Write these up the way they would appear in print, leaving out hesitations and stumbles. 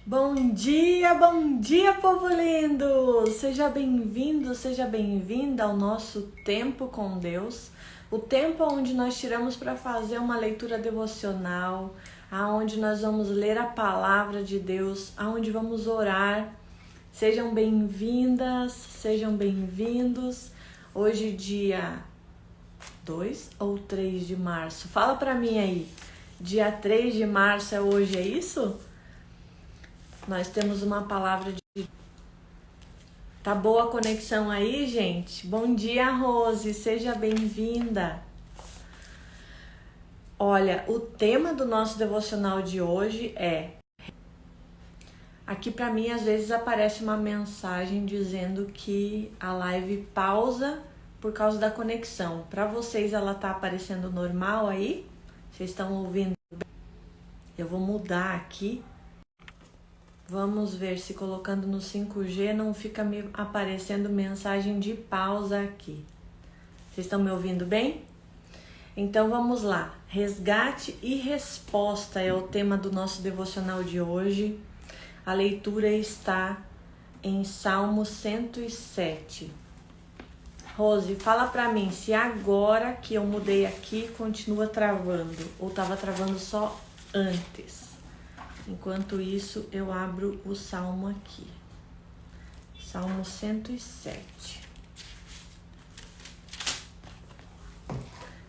Bom dia, povo lindo! Seja bem-vindo, seja bem-vinda ao nosso Tempo com Deus, o tempo onde nós tiramos para fazer uma leitura devocional, aonde nós vamos ler a palavra de Deus, aonde vamos orar. Sejam bem-vindas, sejam bem-vindos. Hoje, dia 2 ou 3 de março? Fala para mim aí, dia 3 de março é hoje, é isso? Nós temos uma palavra de... Tá boa a conexão aí, gente? Bom dia, Rose, seja bem-vinda. Olha, o tema do nosso devocional de hoje é... Aqui para mim, às vezes, aparece uma mensagem dizendo que a live pausa por causa da conexão. Para vocês, ela tá aparecendo normal aí? Vocês estão ouvindo bem? Eu vou mudar aqui. Vamos ver se colocando no 5G não fica me aparecendo mensagem de pausa aqui. Vocês estão me ouvindo bem? Então vamos lá. Resgate e resposta é o tema do nosso devocional de hoje. A leitura está em Salmo 107. Rose, fala pra mim se agora que eu mudei aqui continua travando ou estava travando só antes. Enquanto isso, eu abro o Salmo aqui. Salmo 107.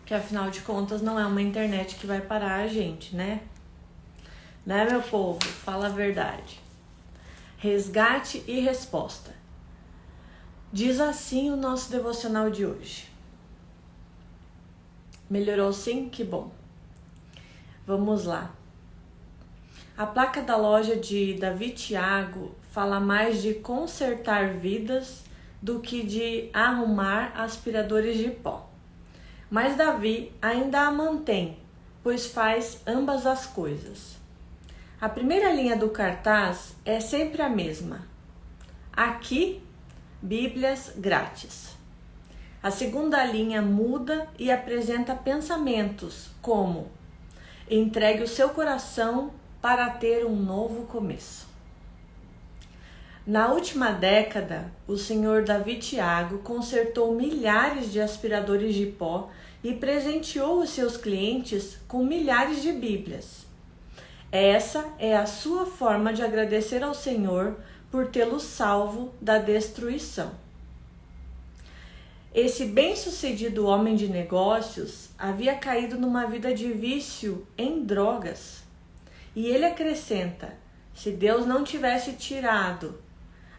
Que afinal de contas não é uma internet que vai parar a gente, né? Né, meu povo? Fala a verdade. Resgate e resposta. Diz assim o nosso devocional de hoje. Melhorou sim? Que bom. Vamos lá. A placa da loja de Davi Thiago fala mais de consertar vidas do que de arrumar aspiradores de pó. Mas Davi ainda a mantém, pois faz ambas as coisas. A primeira linha do cartaz é sempre a mesma. Aqui, Bíblias grátis. A segunda linha muda e apresenta pensamentos como: entregue o seu coração para ter um novo começo. Na última década, o senhor Davi Thiago consertou milhares de aspiradores de pó e presenteou os seus clientes com milhares de Bíblias. Essa é a sua forma de agradecer ao Senhor por tê-lo salvo da destruição. Esse bem-sucedido homem de negócios havia caído numa vida de vício em drogas. E ele acrescenta: se Deus não tivesse tirado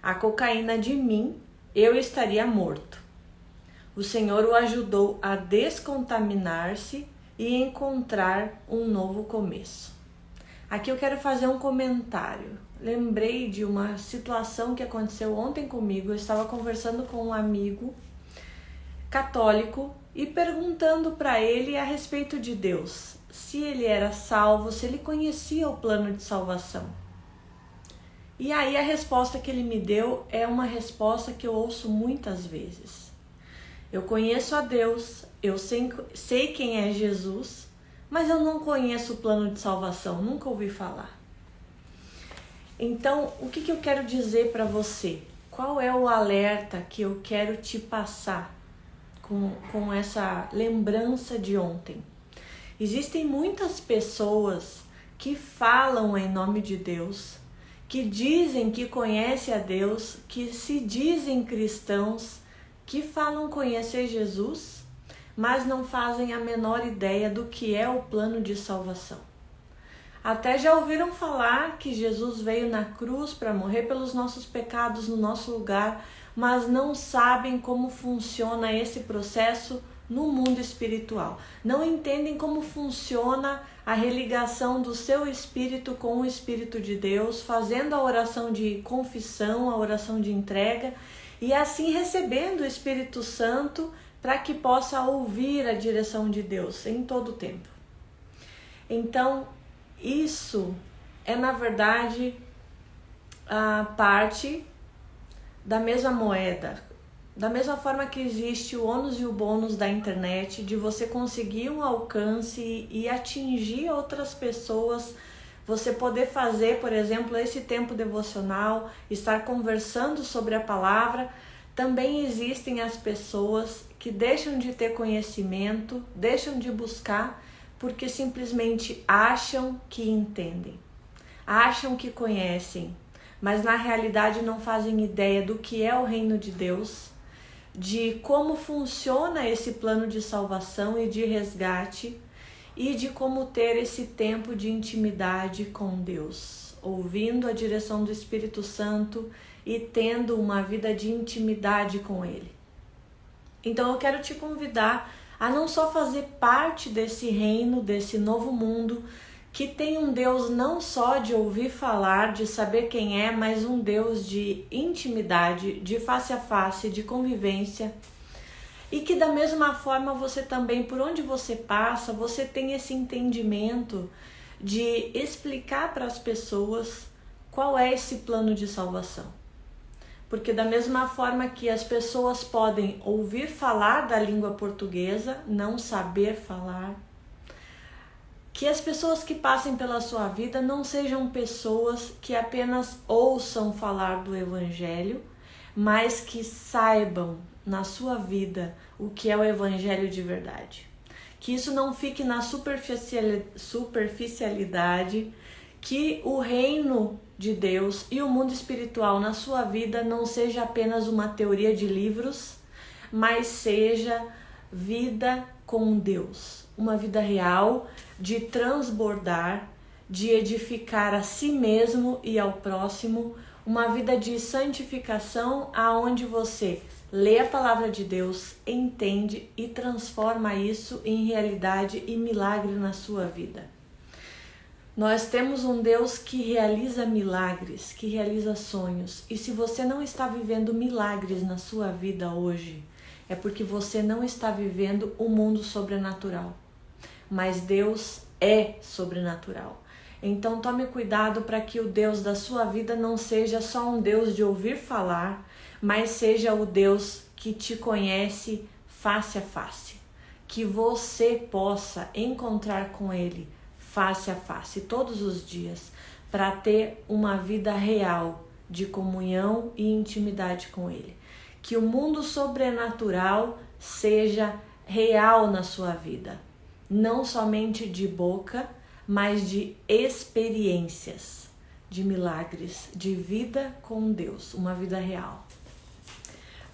a cocaína de mim, eu estaria morto. O Senhor o ajudou a descontaminar-se e encontrar um novo começo. Aqui eu quero fazer um comentário. Lembrei de uma situação que aconteceu ontem comigo. Eu estava conversando com um amigo católico e perguntando para ele a respeito de Deus. Se ele era salvo, se ele conhecia o plano de salvação. E aí a resposta que ele me deu é uma resposta que eu ouço muitas vezes. Eu conheço a Deus, eu sei quem é Jesus, mas eu não conheço o plano de salvação, nunca ouvi falar. Então, o que eu quero dizer para você? Qual é o alerta que eu quero te passar com essa lembrança de ontem? Existem muitas pessoas que falam em nome de Deus, que dizem que conhecem a Deus, que se dizem cristãos, que falam conhecer Jesus, mas não fazem a menor ideia do que é o plano de salvação. Até já ouviram falar que Jesus veio na cruz para morrer pelos nossos pecados no nosso lugar, mas não sabem como funciona esse processo no mundo espiritual. Não entendem como funciona a religação do seu espírito com o Espírito de Deus, fazendo a oração de confissão, a oração de entrega e assim recebendo o Espírito Santo para que possa ouvir a direção de Deus em todo o tempo. Então, isso é na verdade a parte da mesma moeda. Da mesma forma que existe o ônus e o bônus da internet, de você conseguir um alcance e atingir outras pessoas você poder fazer, por exemplo, esse tempo devocional, estar conversando sobre a palavra. Também existem as pessoas que deixam de ter conhecimento, deixam de buscar, porque simplesmente acham que entendem, acham que conhecem, mas na realidade não fazem ideia do que é o reino de Deus, de como funciona esse plano de salvação e de resgate, e de como ter esse tempo de intimidade com Deus, ouvindo a direção do Espírito Santo e tendo uma vida de intimidade com Ele. Então eu quero te convidar a não só fazer parte desse reino, desse novo mundo, que tem um Deus não só de ouvir falar, de saber quem é, mas um Deus de intimidade, de face a face, de convivência. E que da mesma forma você também, por onde você passa, você tem esse entendimento de explicar para as pessoas qual é esse plano de salvação. Porque da mesma forma que as pessoas podem ouvir falar da língua portuguesa, não saber falar, que as pessoas que passem pela sua vida não sejam pessoas que apenas ouçam falar do Evangelho, mas que saibam na sua vida o que é o Evangelho de verdade. Que isso não fique na superficialidade, que o reino de Deus e o mundo espiritual na sua vida não seja apenas uma teoria de livros, mas seja vida com Deus, uma vida real, de transbordar, de edificar a si mesmo e ao próximo, uma vida de santificação aonde você lê a palavra de Deus, entende e transforma isso em realidade e milagre na sua vida. Nós temos um Deus que realiza milagres, que realiza sonhos. E se você não está vivendo milagres na sua vida hoje, é porque você não está vivendo o mundo sobrenatural. Mas Deus é sobrenatural. Então tome cuidado para que o Deus da sua vida não seja só um Deus de ouvir falar, mas seja o Deus que te conhece face a face. Que você possa encontrar com Ele face a face, todos os dias, para ter uma vida real de comunhão e intimidade com Ele. Que o mundo sobrenatural seja real na sua vida, não somente de boca, mas de experiências, de milagres, de vida com Deus, uma vida real.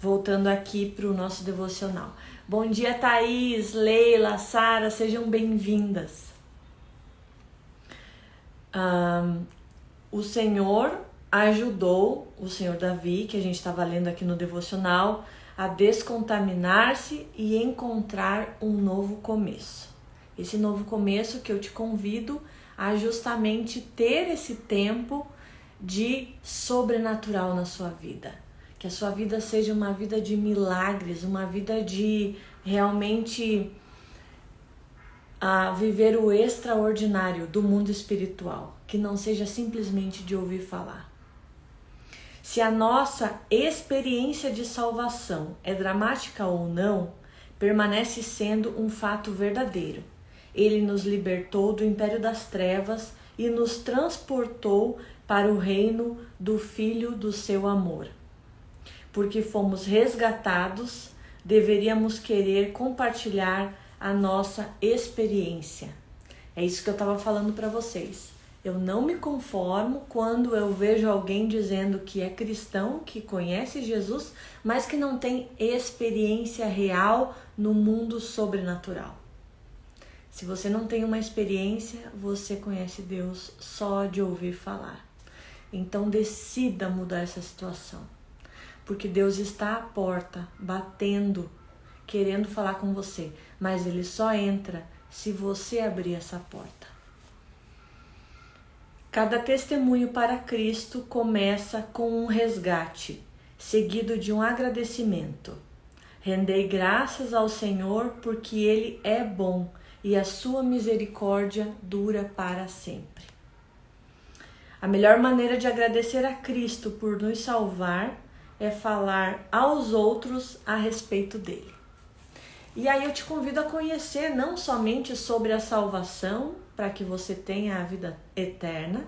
Voltando aqui para o nosso devocional. Bom dia, Thaís, Leila, Sara, sejam bem-vindas. O Senhor ajudou o Senhor Davi, que a gente estava lendo aqui no devocional, a descontaminar-se e encontrar um novo começo. Esse novo começo que eu te convido a justamente ter esse tempo de sobrenatural na sua vida. Que a sua vida seja uma vida de milagres, uma vida de realmente viver o extraordinário do mundo espiritual, que não seja simplesmente de ouvir falar. Se a nossa experiência de salvação é dramática ou não, permanece sendo um fato verdadeiro. Ele nos libertou do império das trevas e nos transportou para o reino do Filho do seu amor. Porque fomos resgatados, deveríamos querer compartilhar a nossa experiência. É isso que eu estava falando para vocês. Eu não me conformo quando eu vejo alguém dizendo que é cristão, que conhece Jesus, mas que não tem experiência real no mundo sobrenatural. Se você não tem uma experiência, você conhece Deus só de ouvir falar. Então decida mudar essa situação. Porque Deus está à porta, batendo, querendo falar com você, mas Ele só entra se você abrir essa porta. Cada testemunho para Cristo começa com um resgate, seguido de um agradecimento. Rendei graças ao Senhor porque Ele é bom e a sua misericórdia dura para sempre. A melhor maneira de agradecer a Cristo por nos salvar é falar aos outros a respeito dele. E aí eu te convido a conhecer não somente sobre a salvação, para que você tenha a vida eterna,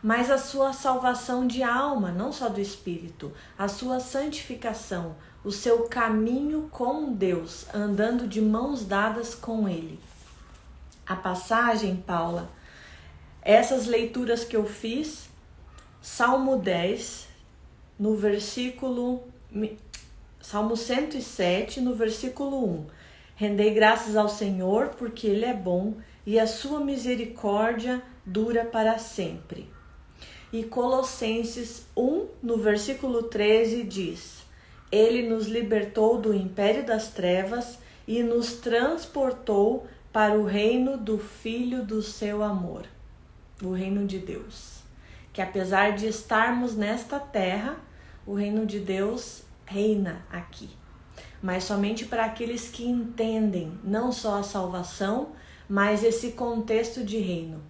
mas a sua salvação de alma, não só do espírito, a sua santificação, o seu caminho com Deus, andando de mãos dadas com Ele. A passagem, Paula, essas leituras que eu fiz, Salmo 10, no versículo... Salmo 107, no versículo 1. Rendei graças ao Senhor, porque Ele é bom, e a sua misericórdia dura para sempre. E Colossenses 1, no versículo 13, diz: Ele nos libertou do império das trevas e nos transportou para o reino do Filho do seu amor, o reino de Deus. Que apesar de estarmos nesta terra, o reino de Deus reina aqui. Mas somente para aqueles que entendem não só a salvação, mas esse contexto de reino.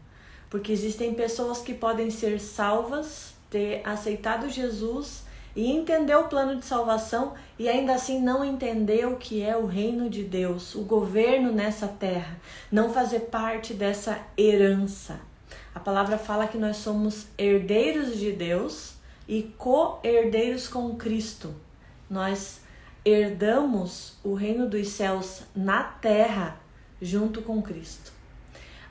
Porque existem pessoas que podem ser salvas, ter aceitado Jesus e entender o plano de salvação e ainda assim não entender o que é o reino de Deus, o governo nessa terra, não fazer parte dessa herança. A palavra fala que nós somos herdeiros de Deus e co-herdeiros com Cristo. Nós herdamos o reino dos céus na terra junto com Cristo.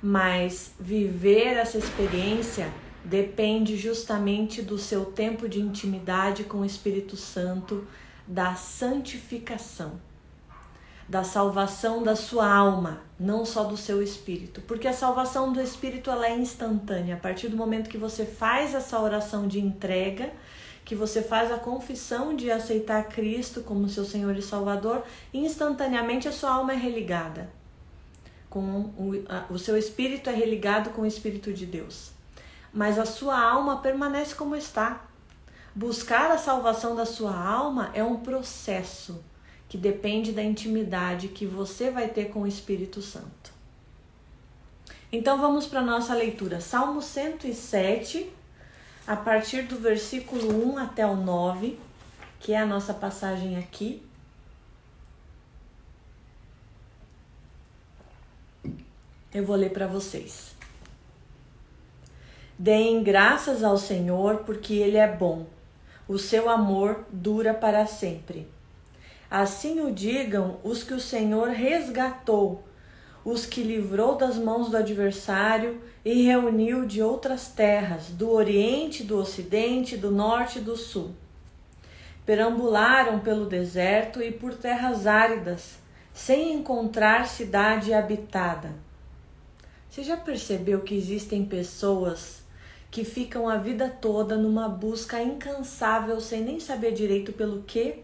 Mas viver essa experiência depende justamente do seu tempo de intimidade com o Espírito Santo, da santificação, da salvação da sua alma, não só do seu espírito. Porque a salvação do espírito ela é instantânea. A partir do momento que você faz essa oração de entrega, que você faz a confissão de aceitar Cristo como seu Senhor e Salvador, instantaneamente a sua alma é religada. O seu espírito é religado com o Espírito de Deus. Mas a sua alma permanece como está. Buscar a salvação da sua alma é um processo que depende da intimidade que você vai ter com o Espírito Santo. Então vamos para a nossa leitura. Salmo 107, a partir do versículo 1 até o 9, que é a nossa passagem aqui. Eu vou ler para vocês. Deem graças ao Senhor, porque Ele é bom. O seu amor dura para sempre. Assim o digam os que o Senhor resgatou, os que livrou das mãos do adversário e reuniu de outras terras, do Oriente, do Ocidente, do Norte e do Sul. Perambularam pelo deserto e por terras áridas, sem encontrar cidade habitada. Você já percebeu que existem pessoas que ficam a vida toda numa busca incansável, sem nem saber direito pelo quê?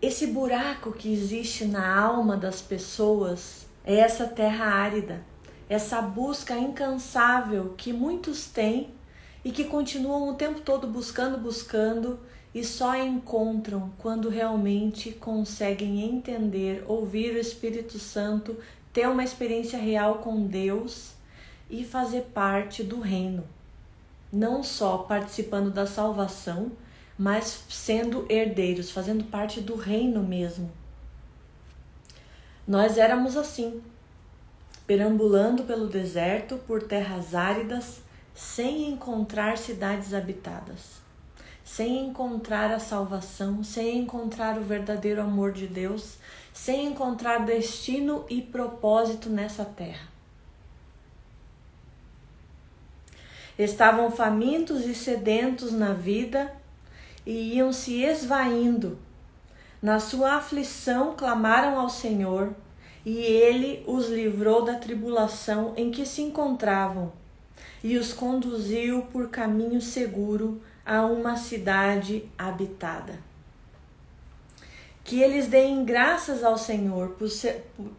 Esse buraco que existe na alma das pessoas é essa terra árida, essa busca incansável que muitos têm e que continuam o tempo todo buscando e só encontram quando realmente conseguem entender, ouvir o Espírito Santo, ter uma experiência real com Deus e fazer parte do reino. Não só participando da salvação, mas sendo herdeiros, fazendo parte do reino mesmo. Nós éramos assim, perambulando pelo deserto, por terras áridas, sem encontrar cidades habitadas, sem encontrar a salvação, sem encontrar o verdadeiro amor de Deus, sem encontrar destino e propósito nessa terra. Estavam famintos e sedentos na vida e iam se esvaindo. Na sua aflição clamaram ao Senhor, e Ele os livrou da tribulação em que se encontravam, e os conduziu por caminho seguro a uma cidade habitada. Que eles deem graças ao Senhor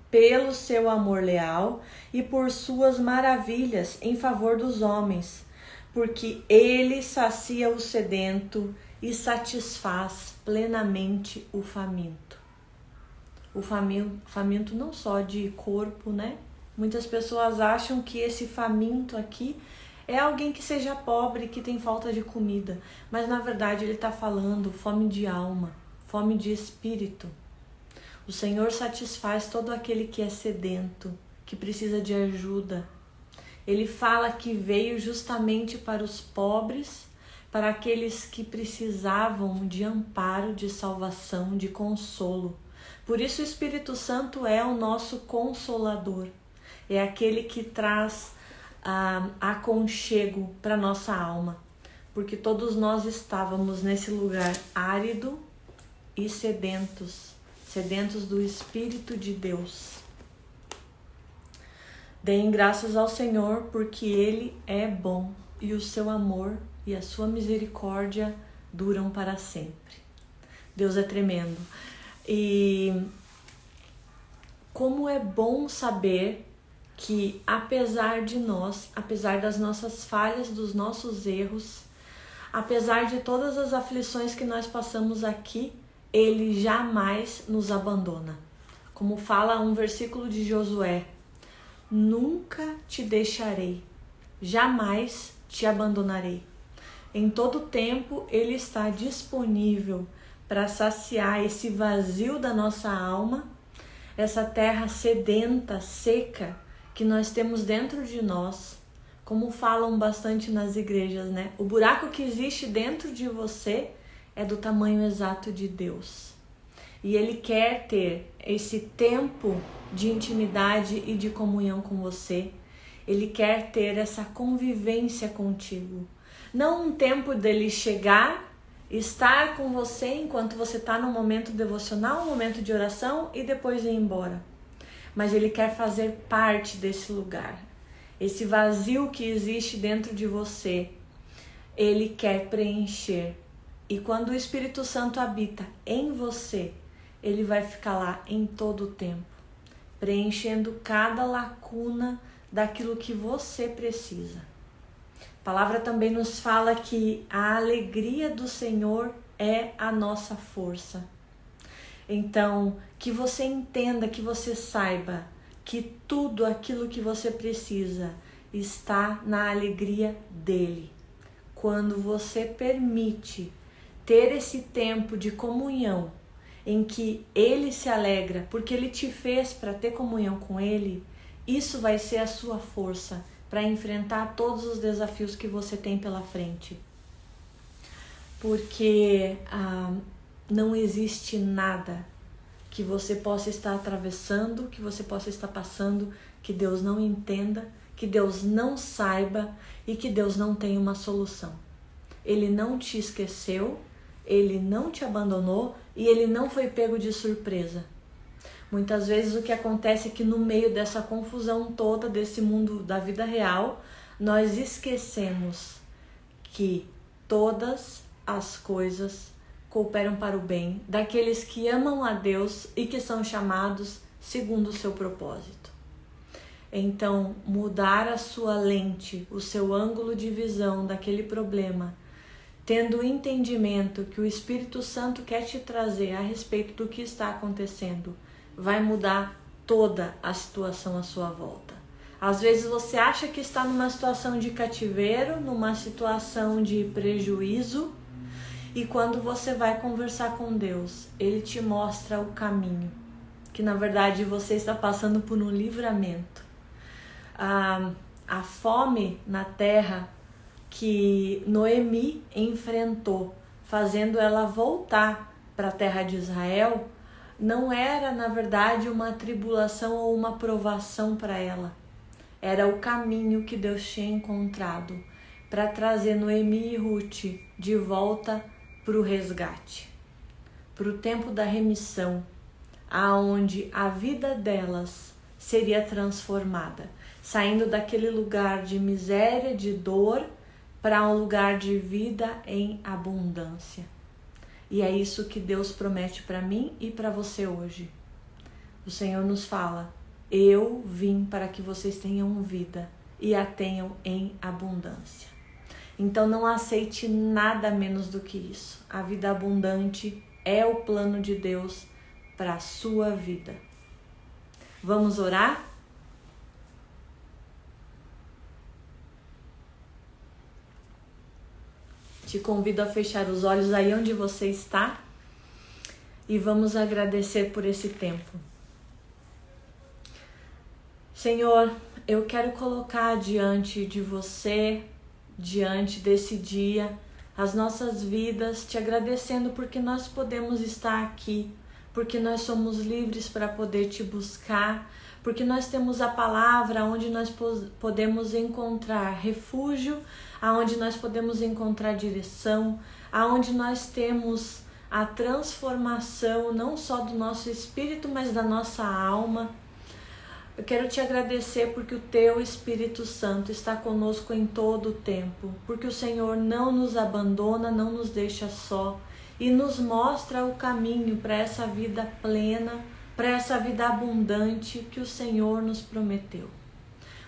pelo seu amor leal e por suas maravilhas em favor dos homens, porque Ele sacia o sedento e satisfaz plenamente o faminto. O faminto não só de corpo, né? Muitas pessoas acham que esse faminto aqui é alguém que seja pobre, que tem falta de comida. Mas na verdade ele está falando fome de alma, fome de espírito. O Senhor satisfaz todo aquele que é sedento, que precisa de ajuda. Ele fala que veio justamente para os pobres, para aqueles que precisavam de amparo, de salvação, de consolo. Por isso o Espírito Santo é o nosso consolador. É aquele que traz aconchego para nossa alma. Porque todos nós estávamos nesse lugar árido e sedentos do Espírito de Deus. Deem graças ao Senhor, porque Ele é bom e o seu amor e a sua misericórdia duram para sempre. Deus é tremendo. E como é bom saber que apesar de nós, apesar das nossas falhas, dos nossos erros, apesar de todas as aflições que nós passamos aqui, Ele jamais nos abandona. Como fala um versículo de Josué: nunca te deixarei, jamais te abandonarei. Em todo tempo Ele está disponível para saciar esse vazio da nossa alma, essa terra sedenta, seca, que nós temos dentro de nós. Como falam bastante nas igrejas, né? O buraco que existe dentro de você é do tamanho exato de Deus. E Ele quer ter esse tempo de intimidade e de comunhão com você. Ele quer ter essa convivência contigo. Não um tempo dele chegar, estar com você enquanto você está no momento devocional, um momento de oração e depois ir embora. Mas Ele quer fazer parte desse lugar. Esse vazio que existe dentro de você, Ele quer preencher. E quando o Espírito Santo habita em você, Ele vai ficar lá em todo o tempo, preenchendo cada lacuna daquilo que você precisa. A palavra também nos fala que a alegria do Senhor é a nossa força. Então, que você entenda, que você saiba que tudo aquilo que você precisa está na alegria dele. Quando você permite ter esse tempo de comunhão em que ele se alegra, porque ele te fez para ter comunhão com ele, isso vai ser a sua força para enfrentar todos os desafios que você tem pela frente. Porque não existe nada que você possa estar atravessando, que você possa estar passando, que Deus não entenda, que Deus não saiba e que Deus não tenha uma solução. Ele não te esqueceu, Ele não te abandonou e Ele não foi pego de surpresa. Muitas vezes o que acontece é que no meio dessa confusão toda, desse mundo da vida real, nós esquecemos que todas as coisas cooperam para o bem daqueles que amam a Deus e que são chamados segundo o seu propósito. Então, mudar a sua lente, o seu ângulo de visão daquele problema, tendo o entendimento que o Espírito Santo quer te trazer a respeito do que está acontecendo, vai mudar toda a situação à sua volta. Às vezes você acha que está numa situação de cativeiro, numa situação de prejuízo, e quando você vai conversar com Deus, Ele te mostra o caminho, que na verdade você está passando por um livramento. A fome na terra que Noemi enfrentou, fazendo ela voltar para a terra de Israel, não era na verdade uma tribulação ou uma provação para ela. Era o caminho que Deus tinha encontrado para trazer Noemi e Ruth de volta para o resgate, para o tempo da remissão, aonde a vida delas seria transformada, saindo daquele lugar de miséria, de dor, para um lugar de vida em abundância. E é isso que Deus promete para mim e para você hoje. O Senhor nos fala: eu vim para que vocês tenham vida e a tenham em abundância. Então não aceite nada menos do que isso. A vida abundante é o plano de Deus para a sua vida. Vamos orar? Te convido a fechar os olhos aí onde você está e vamos agradecer por esse tempo. Senhor, eu quero colocar diante de você, diante desse dia, as nossas vidas, te agradecendo porque nós podemos estar aqui, porque nós somos livres para poder te buscar, porque nós temos a palavra onde nós podemos encontrar refúgio, aonde nós podemos encontrar direção, aonde nós temos a transformação não só do nosso espírito, mas da nossa alma. Eu quero te agradecer porque o teu Espírito Santo está conosco em todo o tempo, porque o Senhor não nos abandona, não nos deixa só e nos mostra o caminho para essa vida plena, para essa vida abundante que o Senhor nos prometeu.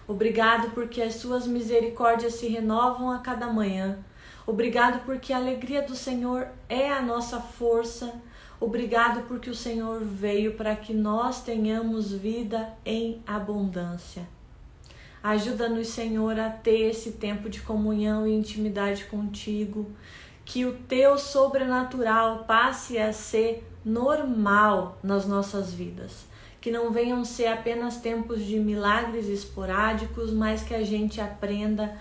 Obrigado porque as suas misericórdias se renovam a cada manhã. Obrigado porque a alegria do Senhor é a nossa força. Obrigado porque o Senhor veio para que nós tenhamos vida em abundância. Ajuda-nos, Senhor, a ter esse tempo de comunhão e intimidade contigo. Que o teu sobrenatural passe a ser normal nas nossas vidas. Que não venham ser apenas tempos de milagres esporádicos, mas que a gente aprenda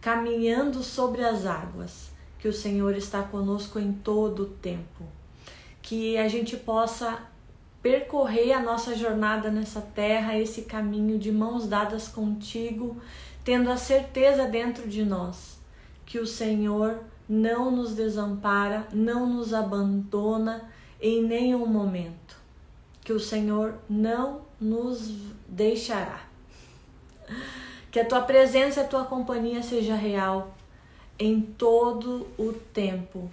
caminhando sobre as águas, que o Senhor está conosco em todo o tempo. Que a gente possa percorrer a nossa jornada nessa terra, esse caminho de mãos dadas contigo, tendo a certeza dentro de nós que o Senhor não nos desampara, não nos abandona em nenhum momento, que o Senhor não nos deixará. Que a tua presença e a tua companhia seja real em todo o tempo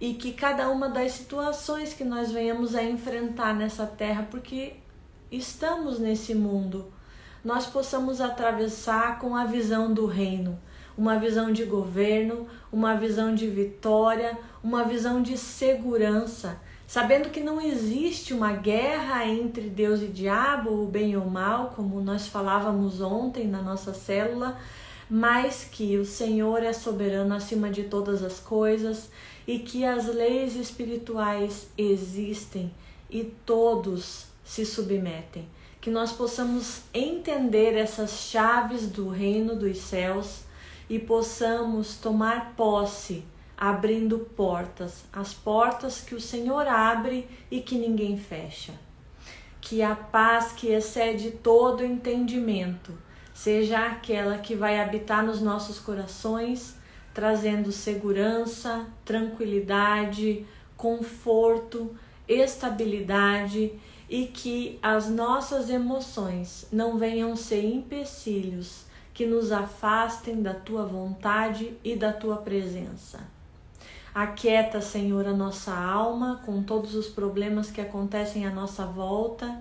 e que cada uma das situações que nós venhamos a enfrentar nessa terra, porque estamos nesse mundo, nós possamos atravessar com a visão do reino, uma visão de governo, uma visão de vitória, uma visão de segurança, sabendo que não existe uma guerra entre Deus e diabo, o bem ou o mal, como nós falávamos ontem na nossa célula, mas que o Senhor é soberano acima de todas as coisas e que as leis espirituais existem e todos se submetem. Que nós possamos entender essas chaves do reino dos céus e possamos tomar posse, abrindo portas, as portas que o Senhor abre e que ninguém fecha. Que a paz que excede todo entendimento seja aquela que vai habitar nos nossos corações, trazendo segurança, tranquilidade, conforto, estabilidade e que as nossas emoções não venham ser empecilhos que nos afastem da tua vontade e da tua presença. Aquieta, Senhor, a nossa alma com todos os problemas que acontecem à nossa volta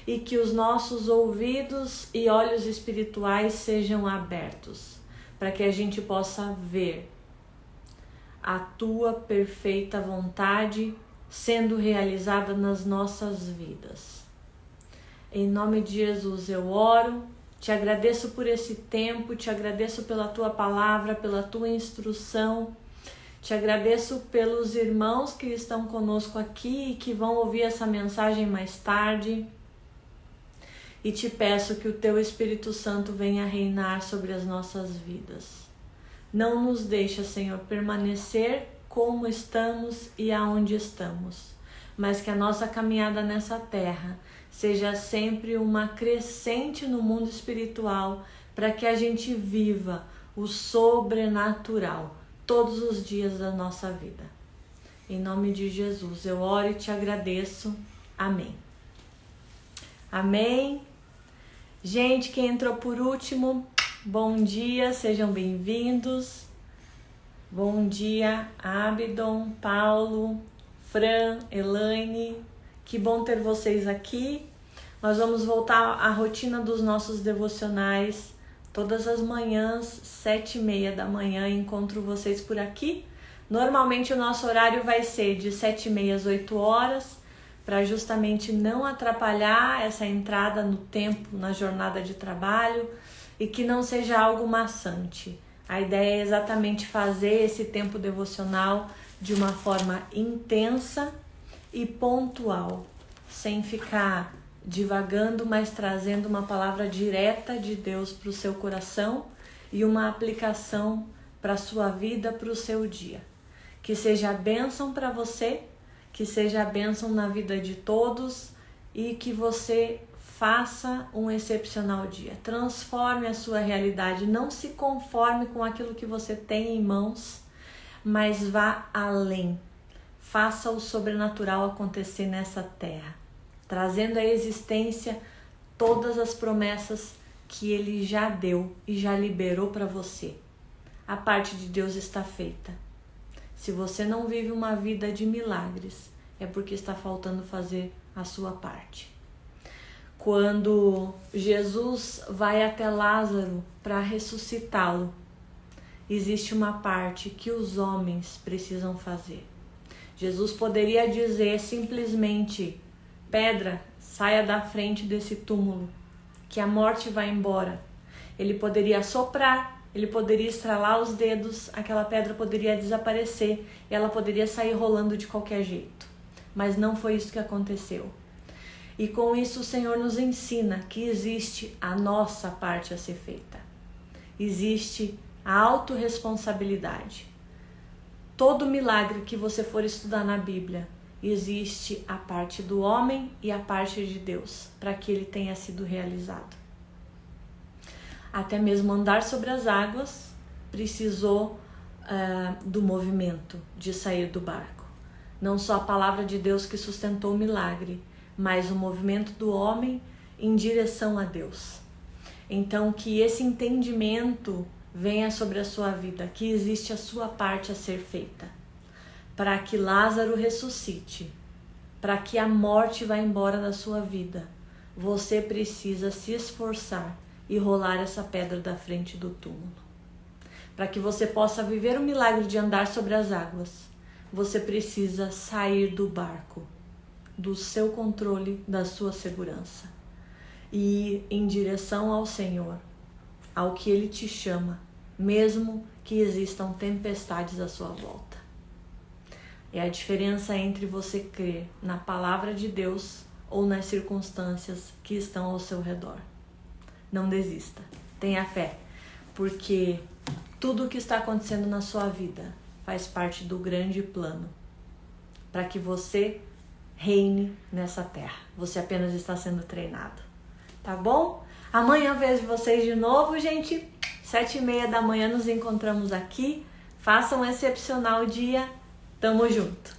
e que os nossos ouvidos e olhos espirituais sejam abertos para que a gente possa ver a tua perfeita vontade sendo realizada nas nossas vidas. Em nome de Jesus eu oro, te agradeço por esse tempo, te agradeço pela tua palavra, pela tua instrução. Te agradeço pelos irmãos que estão conosco aqui e que vão ouvir essa mensagem mais tarde. E te peço que o teu Espírito Santo venha reinar sobre as nossas vidas. Não nos deixa, Senhor, permanecer como estamos e aonde estamos, mas que a nossa caminhada nessa terra seja sempre uma crescente no mundo espiritual, para que a gente viva o sobrenatural todos os dias da nossa vida. Em nome de Jesus, eu oro e te agradeço. Amém. Amém. Gente, quem entrou por último, bom dia, sejam bem-vindos. Bom dia, Abdon, Paulo, Fran, Elaine. Que bom ter vocês aqui. Nós vamos voltar à rotina dos nossos devocionais. Todas as manhãs, 7h30 da manhã, encontro vocês por aqui. Normalmente o nosso horário vai ser de 7h30 às 8h, para justamente não atrapalhar essa entrada no tempo, na jornada de trabalho e que não seja algo maçante. A ideia é exatamente fazer esse tempo devocional de uma forma intensa e pontual, sem ficar divagando, mas trazendo uma palavra direta de Deus para o seu coração e uma aplicação para a sua vida, para o seu dia. Que seja a bênção para você, que seja a bênção na vida de todos e que você faça um excepcional dia. Transforme a sua realidade, não se conforme com aquilo que você tem em mãos, mas vá além. Faça o sobrenatural acontecer nessa terra, trazendo à existência todas as promessas que Ele já deu e já liberou para você. A parte de Deus está feita. Se você não vive uma vida de milagres, é porque está faltando fazer a sua parte. Quando Jesus vai até Lázaro para ressuscitá-lo, existe uma parte que os homens precisam fazer. Jesus poderia dizer simplesmente: pedra, saia da frente desse túmulo, que a morte vai embora. Ele poderia soprar, ele poderia estralar os dedos, aquela pedra poderia desaparecer e ela poderia sair rolando de qualquer jeito. Mas não foi isso que aconteceu. E com isso o Senhor nos ensina que existe a nossa parte a ser feita. Existe a autorresponsabilidade. Todo milagre que você for estudar na Bíblia, existe a parte do homem e a parte de Deus, para que ele tenha sido realizado. Até mesmo andar sobre as águas precisou do movimento, de sair do barco. Não só a palavra de Deus que sustentou o milagre, mas o movimento do homem em direção a Deus. Então, que esse entendimento venha sobre a sua vida, que existe a sua parte a ser feita, para que Lázaro ressuscite, para que a morte vá embora da sua vida. Você precisa se esforçar e rolar essa pedra da frente do túmulo. Para que você possa viver o milagre de andar sobre as águas, você precisa sair do barco, do seu controle, da sua segurança, e ir em direção ao Senhor, ao que Ele te chama, mesmo que existam tempestades à sua volta. É a diferença entre você crer na palavra de Deus ou nas circunstâncias que estão ao seu redor. Não desista, tenha fé, porque tudo o que está acontecendo na sua vida faz parte do grande plano, para que você reine nessa terra. Você apenas está sendo treinado, tá bom? Amanhã vejo vocês de novo, gente. 7h30 da manhã nos encontramos aqui. Façam um excepcional dia. Tamo junto.